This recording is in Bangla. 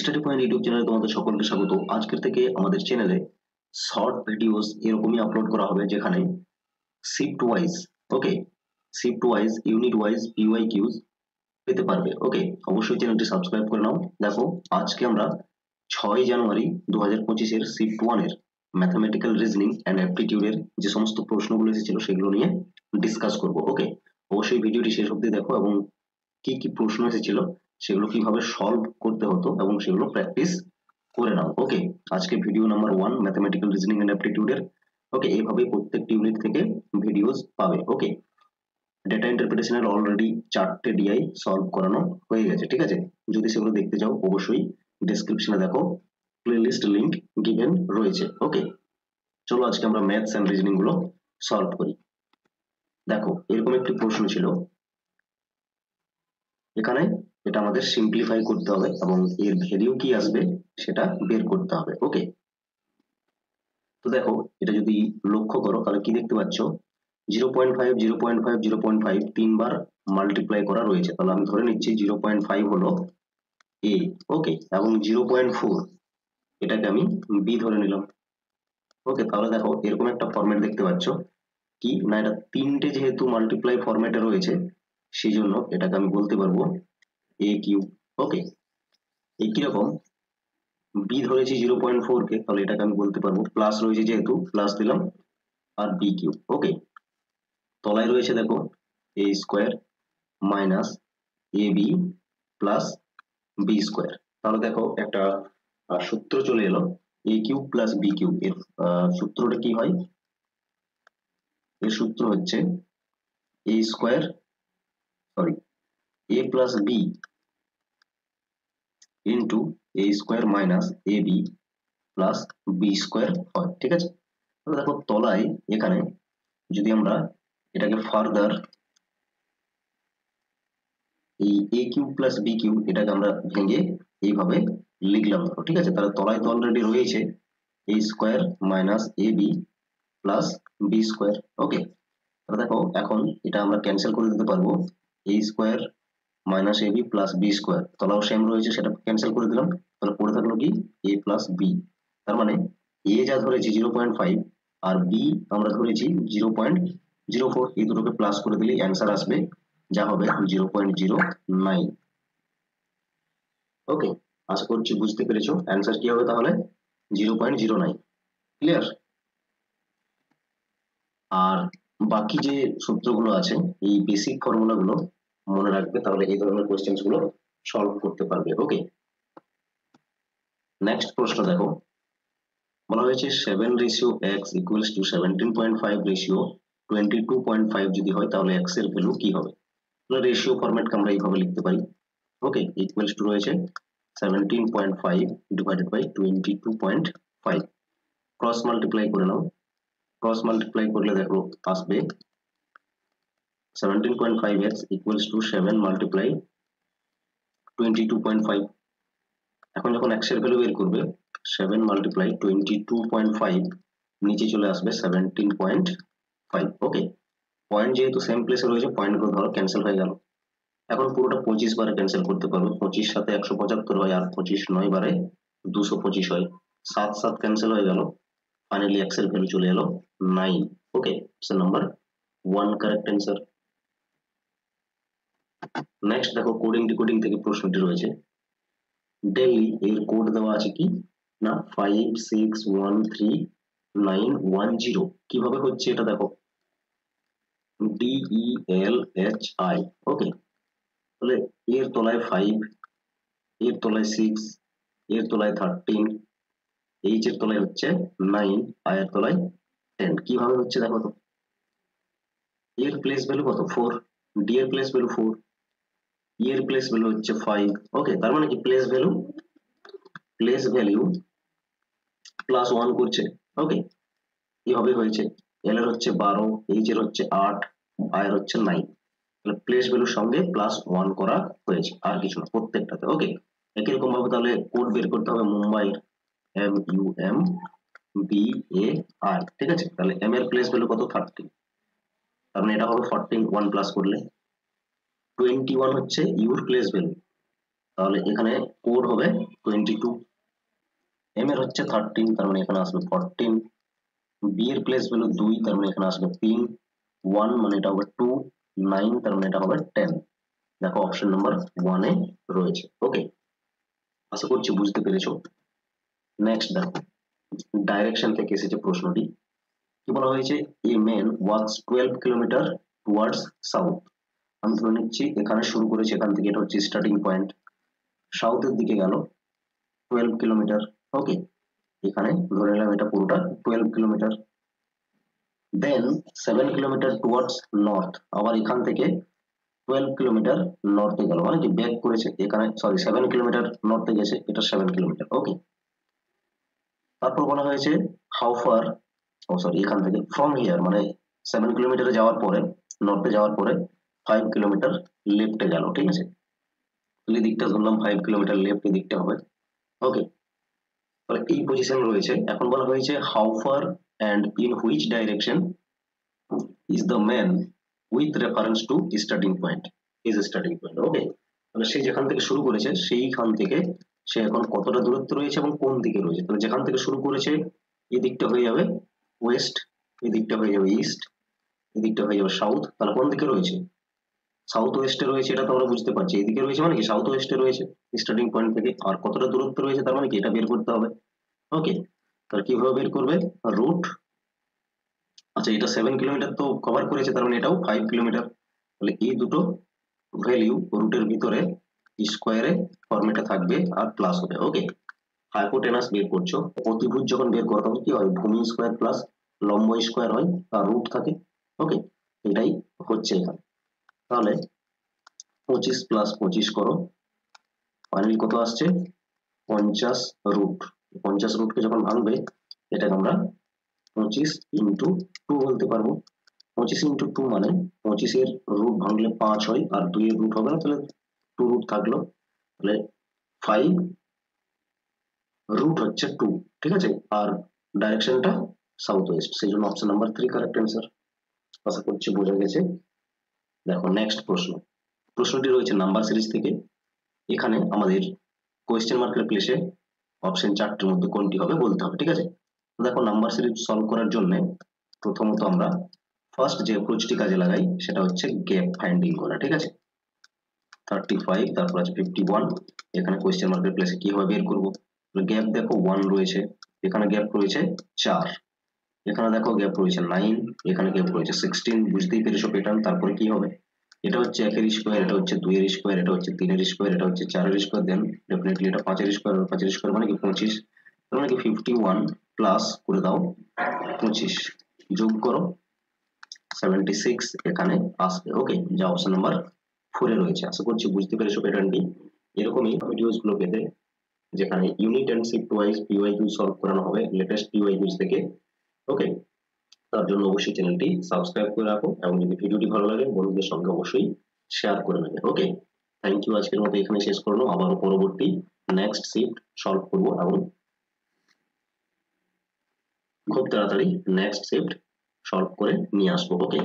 স্টাডি পয়েন্ট ইউটিউব চ্যানেলে তোমাদের সকলকে স্বাগত। আজকের থেকে আমাদের চ্যানেলে শর্ট ভিডিওস এরকমই আপলোড করা হবে, যেখানে shift wise okay shift wise unit wise PYQs পেতে পারবে। ওকে, অবশ্যই চ্যানেলটি সাবস্ক্রাইব করে নাও। দেখো, আজকে আমরা 6 জানুয়ারি 2025-এর শিফট ওয়ানের ম্যাথমেটিক্যাল রিজনিং অ্যান্ড অ্যাপটিটিউডের যে সমস্ত প্রশ্নগুলো এসেছিল সেগুলো নিয়ে ডিসকাস করব। ওকে, অবশ্যই ভিডিওটি শেষ অবধি দেখো এবং কি কি প্রশ্ন এসেছিল সেগুলো কিভাবে সলভ করতে হতো এবং সেগুলো প্র্যাকটিস করে নাও। ওকে, আজকে video number 1 mathematical reasoning and অ্যাপটিটিউডের। ওকে, এইভাবেই প্রত্যেকটি ইউনিট থেকে ভিডিওস পাবে। ওকে, ডেটা ইন্টারপ্রিটেশনের অলরেডি 4টে ডিআই সলভ করানো হয়ে গেছে, ঠিক আছে? যদি সেগুলো দেখতে চাও অবশ্যই ডেসক্রিপশনে দেখো, প্লেলিস্ট লিংক গিভেন রয়েছে। ওকে, চলো আজকে আমরা ম্যাথস এন্ড রিজনিং গুলো সলভ করি। দেখো, এরকম একটি প্রশ্ন ছিল, এখানে এটা আমাদের সিম্পলিফাই করতে হবে এবং এর ভ্যালু কি আসবে সেটা বের করতে হবে। ওকে, তো দেখো, এটা যদি লক্ষ্য করো তাহলে কি দেখতে পাচ্ছ, 0.5 0.5 0.5 তিনবার মাল্টিপ্লাই করা রয়েছে। তাহলে আমি ধরে নিচ্ছি 0.5 হলো এ। ওকে, এবং 0.4 এটাকে আমি বি ধরে নিলাম। ওকে, তাহলে দেখো এরকম একটা ফরম্যাট দেখতে পাচ্ছ, কি না, এটা তিনটে যেহেতু মাল্টিপ্লাই ফরম্যাটে রয়েছে সেই জন্য এটাকে আমি বলতে পারবো এ কিউব। ওকে, একই রকম বি ধরেছি 0.4 কে, তাহলে এটাকে আমি বলতে পারবো, প্লাস রয়েছে যেহেতু প্লাস দিলাম, আর বি কিউব। ওকে, তলায় রয়েছে দেখো এ square minus A B plus B square. তাহলে দেখো একটা সূত্র চলে এলো, এ কিউব প্লাস বি কিউব। এর সূত্রটা কি হয়? এর সূত্র হচ্ছে এ square sorry A plus B into A square minus A B plus B square হয়, ঠিক আছে? তাহলে দেখো তলায় এখানে যদি আমরা এটাকে ফার্দার এই এ কিউব প্লাস বি কিউব এটাকে আমরা ভেঙে এইভাবে লিখলাম, ধরো, ঠিক আছে? তাহলে তলায় তো অলরেডি রয়েছে A square minus A B plus B square. Okay, তাহলে দেখো এখন এটা আমরা ক্যান্সেল করে দিতে পারবো, A square minus A B plus B square, তলাও সেম রয়েছে, সেটা ক্যান্সেল করে দিলাম। তাহলে পড়ে থাকলো কি এ প্লাস বি। তার মানে এ যা ধরেছি 0.5 আর বি আমরা ধরেছি 0.04, এই দুটোকে প্লাস করে দিলে অ্যান্সার আসবে, যা হবে 0.09। ওকে, আশা করছি বুঝতে পেরেছো অ্যান্সার কি হবে তাহলে 0.09। ক্লিয়ার? আর বাকি যে সূত্রগুলো আছে, এই বেসিক ফর্মুলা গুলো মনে রাখবে, তাহলে এই ধরনের কোশ্চেন্স গুলো সলভ করতে পারবে। ওকে, নেক্সট প্রশ্ন দেখো, বলা হয়েছে 7:x ইকুয়ালস টু 17.5:22.5 যদি হয় তাহলে x এর ভ্যালু কি হবে? তাহলে রেশিও ফরম্যাটকে আমরা এইভাবে লিখতে পারি। ওকে, ইকুয়ালস টু রয়েছে 17.5 ডিভাইডেড বাই 22.5, ক্রস মাল্টিপ্লাই করে নাও। ক্রস মাল্টিপ্লাই করলে দেখো আসবে 17.5x ইকুয়ালস টু 7 মাল্টিপ্লাই 22.5। এখন যখন x এর ভ্যালু বের করবে 7 মাল্টিপ্লাই 22.5, নিচে চলে আসবে 17.5। ওকে, পয়েন্ট যেহেতু সেম প্লেসে রয়েছে, পয়েন্ট গুলো ধরো ক্যান্সেল হয়ে গেল। এখন পুরোটা 25 বারে ক্যান্সেল করতে পারবো, 25 সাথে 175 হয়, আর 25 9 বারে 225 হয়, 7 7 ক্যান্সেল হয়ে গেল। ফাইনালি x এর ভ্যালু চলে এলো 9। Okay, option number 1 correct answer. Next দেখো, কোডিং ডিকোডিং থেকে প্রশ্নটি রয়েছে, ডেইলি এর কোড দেওয়া আছে কি না 56139110। কিভাবে হচ্ছে এটা দেখো, DELHI। ওকে, তাহলে এর তলায় 5, এর তলায় 6, এর তলায় 13, এইচ এর তলায় হচ্ছে 9, আই এর তলায় 10। কিভাবে হচ্ছে দেখো তো, এর প্লেস ভ্যালু কত 4, ডি এর প্লেস ভ্যালু 4, ই এর প্লেস ভ্যালু হচ্ছে 5। ওকে, তার মানে কি প্লেস ভ্যালু প্লাস 1 করছে। ওকে, এইভাবে হয়েছে। এল এর হচ্ছে 12, এইচ এর হচ্ছে 8, আই এর হচ্ছে 9। তাহলে প্লেস ভ্যালুর সঙ্গে প্লাস 1 করা হয়েছে, আর কিছু না প্রত্যেকটাতে। ওকে, একই রকম ভাবে তাহলে কোড বের করতে হবে মুম্বাই, MUMBAI, ঠিক আছে? তাহলে এম এর প্লেস ভ্যালু কত 30, তার মানে এটা হবে 14, 1 প্লাস করলে 21 হচ্ছে ইউর প্লেস ভ্যালু, তাহলে এখানে কোড হবে 22, এম এর হচ্ছে 13, তার মানে এখানে আসবে 14, বি এর প্লেস ভ্যালু 2, তার মানে এখানে আসবে 3, 1 মানে এটা হবে 2, 9 তার মানে এটা হবে 10। দেখো অপশন নাম্বার 1 এ রয়েছে। ওকে, আশা করছি বুঝতে পেরেছো। নেক্সট দেখো, ডাইরেকশন থেকে এসেছে প্রশ্নটি। কি বলা হয়েছে, a man walks 12 kilometre towards south. আমি ধরে নিচ্ছি এখানে শুরু করেছে, এখান থেকে এটা হচ্ছে স্টার্টিং পয়েন্ট, সাউথের দিকে গেল 12 কিলোমিটার। ওকে, এখানে ধরে নিলাম এটা পুরোটা 12 কিলোমিটার। দেন 7 কিলোমিটার টুয়ার্ডস নর্থ, আবার এখান থেকে 12 কিলোমিটার নর্থে গেল, মানে কি ব্যাক করেছে এখানে, সরি 7 কিলোমিটার নর্থে গেছে, এটা 7 কিলোমিটার। ওকে, তারপর বলা হয়েছে হাউ ফার, ও সরি এখান থেকে ফ্রম হিয়ার, মানে 7 কিলোমিটারে যাওয়ার পরে, নর্থে যাওয়ার পরে 5 কিলোমিটার লেফটে গেল। ঠিক আছে, তাহলে দিকটা ধরলাম 5 কিলোমিটার লেফট দিকটা হবে। ওকে, তাহলে এই পজিশন রয়েছে। এখন বলা হয়েছে how far and in which direction is the man with reference to starting point, is starting point. Okay, তাহলে সে যেখান থেকে শুরু করেছে সেইখান থেকে সে এখন কতটা দূরত্ব রয়েছে এবং কোন দিকে রয়েছে। তাহলে যেখান থেকে শুরু করেছে এই দিকটা হয়ে যাবে ওয়েস্ট, এই দিকটা হয়ে যাবে ইস্ট, এই দিকটা হয়ে যাবে সাউথ। তাহলে কোন দিকে রয়েছে, সাউথ ওয়েস্টে রয়েছে, এটা তো আমরা বুঝতে পারছি। এদিকে রয়েছে মানে কি সাউথ ওয়েস্টে রয়েছে স্টার্টিং পয়েন্ট থেকে, আর কতটা দূরত্ব রয়েছে তার মানে কি এটা বের করতে হবে। ওকে, তাহলে কিভাবে বের করবে, রুট, আচ্ছা এটা 7 কিলোমিটার তো কভার করেছে, তার মানে এটাও 5 কিলোমিটার। তাহলে এই দুটো ভ্যালু রুটের ভিতরে স্কোয়ারে ফর্মেটে থাকবে আর প্লাস হবে। ওকে, হাইপোটেনাস বের করছো, অতিভুজ যখন বের করো তখন কি হয়, ভূমি স্কোয়ার প্লাস লম্ব স্কোয়ার হয়, তার রুট থাকে। ওকে, এটাই হচ্ছে এখানে। তাহলে 25 প্লাস 25 করো, ফাইনালি কত আসছে, 50 রুট। 50 রুটকে যখন ভাঙবে, এটাকে আমরা 25 ইন্টু 2 বলতে পারবো। 25 ইন্টু 2 মানে 25 এর রুট ভাঙলে 5 হয়, আর 2 এর রুট হবে না, তাহলে 2 রুট থাকলো, তাহলে 5 রুট হচ্ছে 2। ঠিক আছে, আর ডাইরেকশনটা সাউথ ওয়েস্ট, সেই জন্য অপশন নাম্বার 3 কারেক্ট অ্যান্সার। আশা করছি বোঝা গেছে। দেখো নেক্সট প্রশ্ন, প্রশ্নটি রয়েছে নাম্বার সিরিজ থেকে। এখানে আমাদের কোয়েশ্চেন মার্কের প্লেসে অপশন 4টির মধ্যে কোনটি হবে বলতে হবে। ঠিক আছে, দেখো নাম্বার সিরিজ সলভ করার জন্য প্রথমত আমরা ফার্স্ট যে অ্যাপ্রোচটি কাজে লাগাই সেটা হচ্ছে গ্যাপ ফাইন্ডিং করা। ঠিক আছে, 35 তারপর আছে 51, এখানে কোয়েশ্চেন মার্কের প্লেসে কিভাবে বের করব, গ্যাপ দেখো 1 রয়েছে, এখানে গ্যাপ রয়েছে 4, এখানে দেখো গ্যাপ রয়েছে 9, এখানে গ্যাপ রয়েছে 16, বুঝতেই পেরেছো প্যাটার্ন। তারপরে কি হবে, এটা হচ্ছে 1 এর স্কয়ার, এটা হচ্ছে 2 এর স্কয়ার, এটা হচ্ছে 3 এর স্কয়ার, এটা হচ্ছে 4 এর স্কয়ার, দেন ডেফিনেটলি এটা 5 এর স্কয়ার, 5 এর স্কয়ার মানে কি 25, তার মানে কি 51 প্লাস করে দাও 25, যোগ করো 76 এখানে আসবে। ওকে, যা অপশন নাম্বার 4 এ রয়েছে। আশা করছি বুঝতে পেরেছো প্যাটার্নটি। এরকমই ভিডিওস গুলো পেতে, যেখানে unit and shift wise PYQ solve করানো হবে লেটেস্ট পিওয়াইকিউজ থেকে। ওকে, তার জন্য অবশ্যই চ্যানেলটি সাবস্ক্রাইব করে রাখো, এবং যদি ভিডিওটি ভালো লাগে বন্ধুদের সঙ্গে অবশ্যই শেয়ার করে নেবে। ওকে, থ্যাংক ইউ, আজকের মতো এখানে শেষ করলো, আবারও পরবর্তী নেক্সট শিফট সলভ করবো এবং খুব তাড়াতাড়ি নেক্সট শিফট সলভ করে নিয়ে আসবো। ওকে।